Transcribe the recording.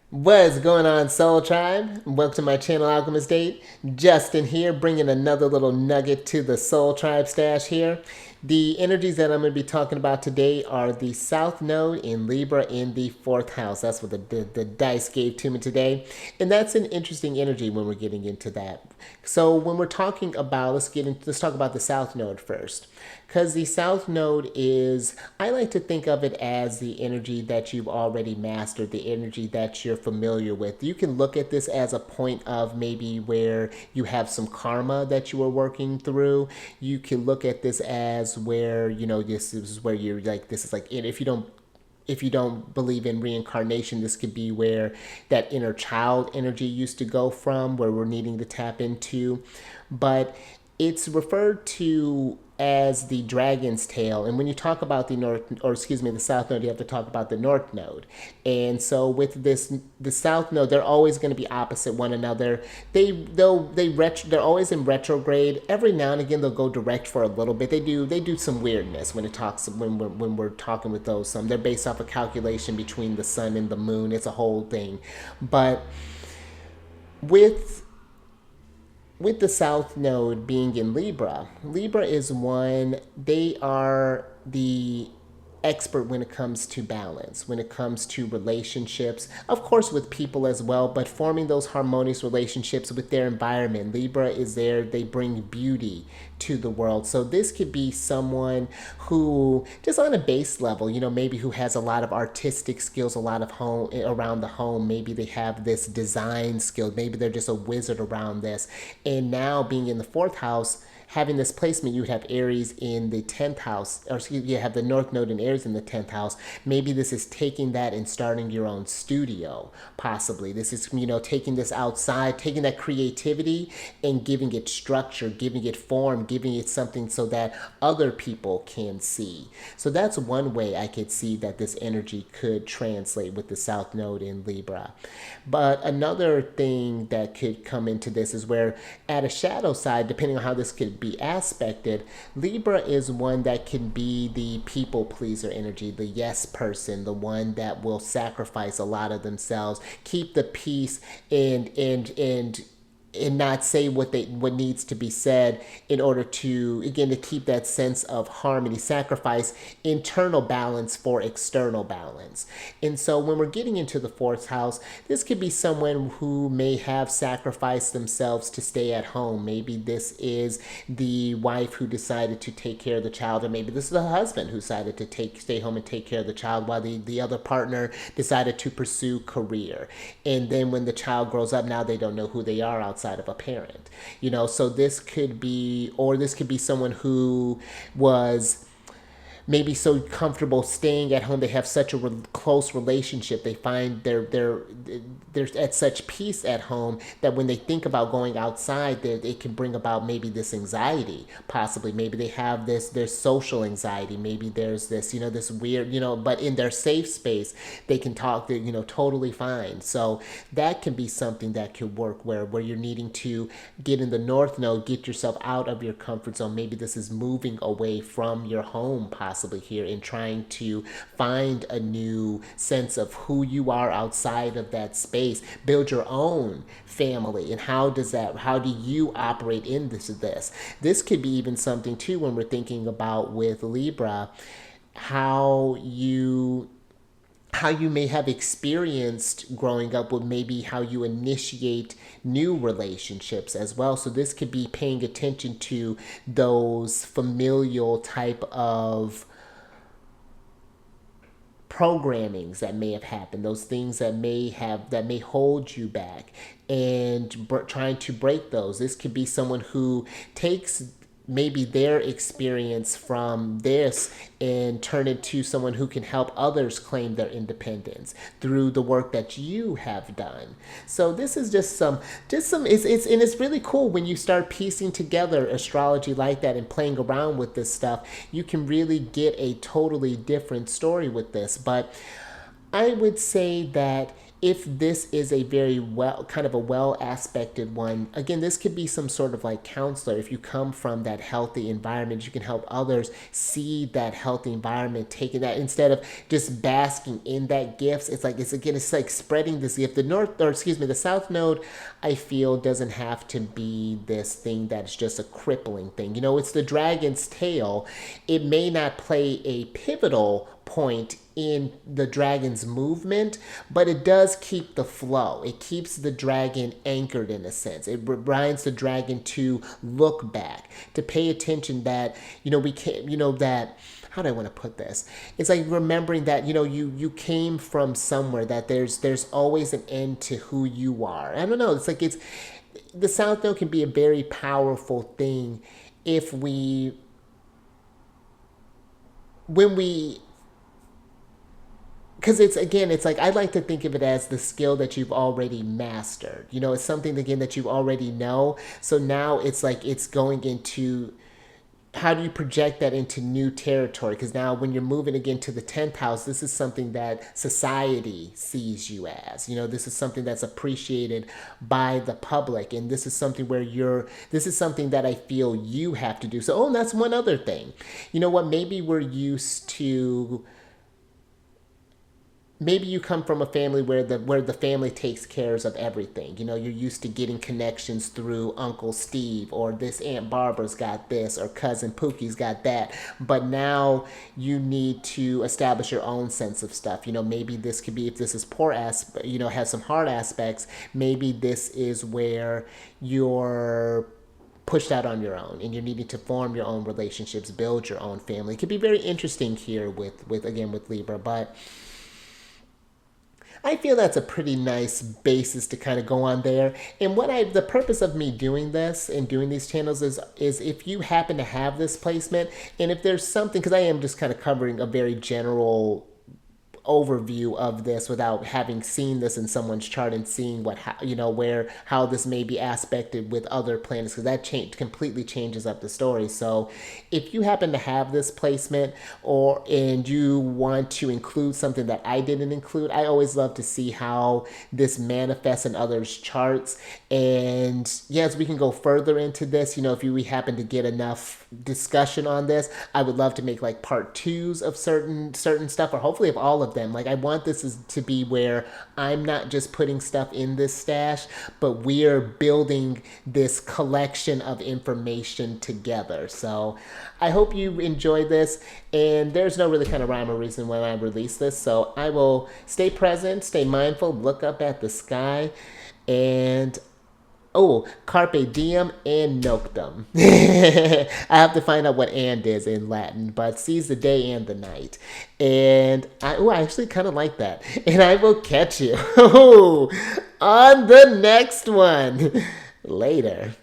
What's going on, Soul Tribe? Welcome to my channel, Alchemist. Justin here, bringing another little nugget to the Soul Tribe stash here. The energies that I'm going to be talking about today are the South Node in Libra in the 4th house. That's what the dice gave to me today. And that's an interesting energy when we're getting into that. So when we're talking about, let's talk about the South Node first. Because the South Node is, I like to think of it as the energy that you've already mastered, the energy that you're familiar with. You can look at this as a point of maybe where you have some karma that you are working through. You can look at this as where, this is where you're like, this is like, if you don't believe in reincarnation, this could be where that inner child energy used to go from, where we're needing to tap into. But it's referred to as the dragon's tail. And when you talk about the south node, you have to talk about the north node. And so with the south node, they're always going to be opposite one another. They're always in retrograde. Every now and again, they'll go direct for a little bit. They do some weirdness when we're talking with those. They're based off a calculation between the sun and the moon. It's a whole thing, but with the South Node being in Libra, Libra is one, they are the expert when it comes to balance, when it comes to relationships, of course, with people as well, but forming those harmonious relationships with their environment. Libra is there, they bring beauty to the world. So this could be someone who, just on a base level, maybe who has a lot of artistic skills, a lot of home around the home. Maybe they have this design skill. Maybe they're just a wizard around this. And now being in the 4th house, having this placement, you would have Aries in the 10th house, or excuse me, you have the North Node in Aries in the 10th house. Maybe this is taking that and starting your own studio, possibly. This is, taking this outside, taking that creativity and giving it structure, giving it form, giving it something so that other people can see. So that's one way I could see that this energy could translate with the South Node in Libra. But another thing that could come into this is where, at a shadow side, depending on how this could be aspected, Libra is one that can be the people pleaser energy, the yes person, the one that will sacrifice a lot of themselves, keep the peace, and not say what needs to be said in order to, again, to keep that sense of harmony, sacrifice internal balance for external balance. And so when we're getting into the 4th house, this could be someone who may have sacrificed themselves to stay at home. Maybe this is the wife who decided to take care of the child, or maybe this is the husband who decided to stay home and take care of the child, while the other partner decided to pursue career. And then when the child grows up, now they don't know who they are outside of a parent. So this could be, or this could be someone who was maybe so comfortable staying at home. They have such a close relationship. They find they're at such peace at home that when they think about going outside, it can bring about maybe this anxiety. Possibly, maybe they have there's social anxiety. Maybe there's this this weird but in their safe space they can talk. They're totally fine. So that can be something that could work where you're needing to get in the North Node, get yourself out of your comfort zone. Maybe this is moving away from your home, possibly here, and trying to find a new sense of who you are outside of that space, build your own family. And how do you operate in this could be even something too, when we're thinking about with Libra, how you may have experienced growing up, with maybe how you initiate new relationships as well. So this could be paying attention to those familial type of programmings that may have happened, those things that may hold you back, and trying to break those. This could be someone who takes maybe their experience from this and turn it to someone who can help others claim their independence through the work that you have done. So this is just some it's really cool when you start piecing together astrology like that and playing around with this stuff. You can really get a totally different story with this. But I would say that if this is a very well, kind of a well aspected one, again, this could be some sort of like counselor. If you come from that healthy environment, you can help others see that healthy environment, taking that instead of just basking in that gifts. It's like, it's like spreading this gift. The north, or excuse me, the south node, I feel doesn't have to be this thing that's just a crippling thing. You know, it's the dragon's tail. It may not play a pivotal point in the dragon's movement, but it does keep the flow. It keeps the dragon anchored in a sense. It reminds the dragon to look back, to pay attention that, you know, we can't, you know, that, how do I want to put this? It's like remembering that, you know, you came from somewhere, that there's always an end to who you are. I don't know. It's like, it's, the South Node can be a very powerful thing if we, when we, because it's, again, it's like, I like to think of it as the skill that you've already mastered. You know, it's something, again, that you already know. So now it's like, it's going into, how do you project that into new territory? Because now when you're moving again to the 10th house, this is something that society sees you as. You know, this is something that's appreciated by the public. And this is something where this is something that I feel you have to do. So, oh, and that's one other thing. You know what? Maybe we're used to, maybe you come from a family where the family takes cares of everything. You know, you're used to getting connections through Uncle Steve, or this Aunt Barbara's got this, or cousin Pookie's got that. But now you need to establish your own sense of stuff. You know, maybe this could be, if this is poor aspect, you know, has some hard aspects, maybe this is where you're pushed out on your own and you're needing to form your own relationships, build your own family. It could be very interesting here with again, with Libra, but I feel that's a pretty nice basis to kind of go on there. And the purpose of me doing this and doing these channels is if you happen to have this placement, and if there's something, because I am just kind of covering a very general overview of this without having seen this in someone's chart and seeing what, you know, how this may be aspected with other planets, because that completely changes up the story. So if you happen to have this placement, and you want to include something that I didn't include, I always love to see how this manifests in others' charts. And yes, we can go further into this. You know, if we happen to get enough discussion on this, I would love to make like part 2s of certain stuff, or hopefully of all of them. Like, I want this to be where I'm not just putting stuff in this stash, but we're building this collection of information together. So I hope you enjoy this, and there's no really kind of rhyme or reason when I release this. So I will stay present, stay mindful, look up at the sky, and oh, carpe diem and noctem. I have to find out what and is in Latin, but seize the day and the night. And I actually kind of like that. And I will catch you on the next one. Later.